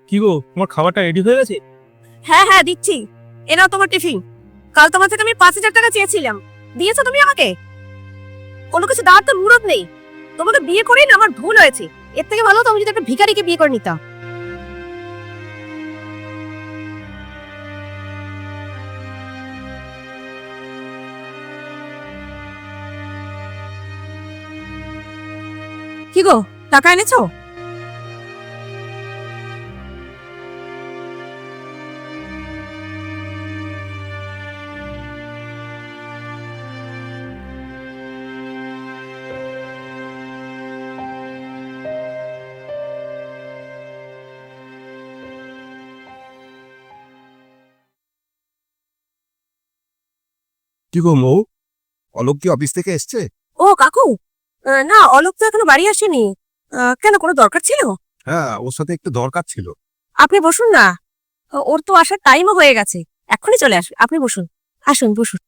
কি গো, তোমার খাবারটা রেডি হয়ে গেছে? হ্যাঁ হ্যাঁ দিচ্ছি। এনাও তোমার টিফিন। কাল তোমার থেকে আমি 5,000 টাকা চেয়েছিলাম, দিয়েছো তুমি আমাকে? কোনো কিছু দেওয়ার তো মুরত নেই। তোমাকে বিয়ে করেই না আমার ভুল হয়েছে। এর থেকে ভালো তুমি যদি একটা ভিখারিকে বিয়ে করে নিতা। কি গো, টাকা এনেছো? কি গো মৌ, অলোক কি অফিস থেকে এসছে? ও কাকু, না অলোক তো এখনো বাড়ি আসেনি। কেন, কোনো দরকার ছিল? হ্যাঁ, ওর সাথে একটু দরকার ছিল। আপনি বসুন না, ওর তো আসার টাইমও হয়ে গেছে, এখনই চলে আসবে। আপনি বসুন, আসুন বসুন।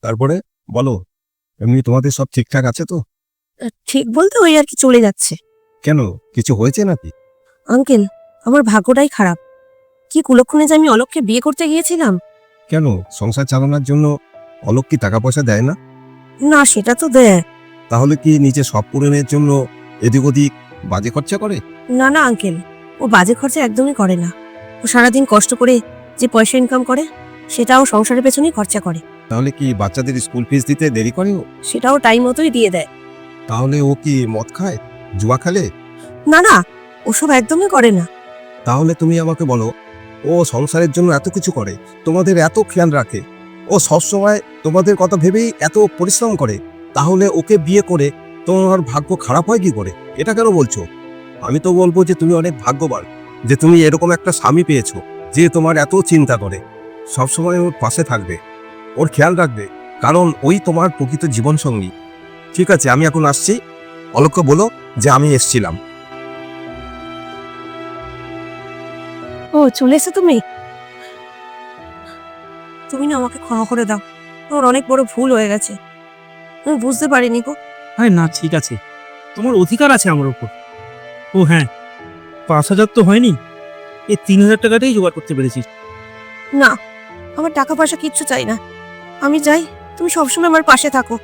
তারপরে বলো, এমনি তোমাদের সব ঠিকঠাক আছে তো? ঠিক বলতে ওই আর কি চলে যাচ্ছে। কেন, কিছু হয়েছে নাকি? আঙ্কেল, আমার ভাগ্যটাই খারাপ। কি কুলক্ষণে যে আমি অলোককে বিয়ে করতে গিয়েছিলাম। কেন, সংসার চালানোর জন্য অলোক কি টাকা পয়সা দেয় না? না সেটা তো দেয়। তাহলে কি নিজে সব পূরণের জন্য এদিক ওদিক বাজে খরচা করে? না না আঙ্কেল, ও বাজে খরচা একদমই করে না। ও সারাদিন কষ্ট করে যে পয়সা ইনকাম করে সেটাও সংসারের পেছনেই খরচা করে। তাহলে কি বাচ্চাদের স্কুল ফিস দিতে দেরি করে ও? সেটাও টাইম মতোই দিয়ে দেয়। তাহলে ও কি মদ খায়, জুয়া খেলে? না না, ওসব একদমই করে না। তাহলে তুমি আমাকে বলো, ও সংসারের জন্য এত কিছু করে, তোমাদের এত খেয়াল রাখে, ও সবসময় তোমাদের কথা ভেবেই এত পরিশ্রম করে, তাহলে ওকে বিয়ে করে তোমার ভাগ্য খারাপ হয় কি করে? এটা কেন বলছো? আমি তো বলবো যে তুমি অনেক ভাগ্যবান যে তুমি এরকম একটা স্বামী পেয়েছো যে তোমার এত চিন্তা করে, সবসময় ওর পাশে থাকবে, ওর খেয়াল রাখবে, কারণ ওই তোমার প্রকৃত জীবনসঙ্গী। ঠিক আছে, আমি এখন আসছি। অলোককে বলো যে আমি এসছিলাম। ও চলে এসো তুমি। তুমি না আমাকে ক্ষমা করে দাও, ওর অনেক বড় ভুল হয়ে গেছে। আমি বুঝতে পারিনি গো। আরে না, ঠিক আছে, তোমার অধিকার আছে আমার উপর। ও হ্যাঁ, 5,000 তো হয়নি, এই 3,000 টাকাটাই জোগাড় করতে পেরেছিস। না, আমার টাকা পয়সা কিচ্ছু চাই না। আমি চাই তুমি সবসময় আমার পাশে থাকো।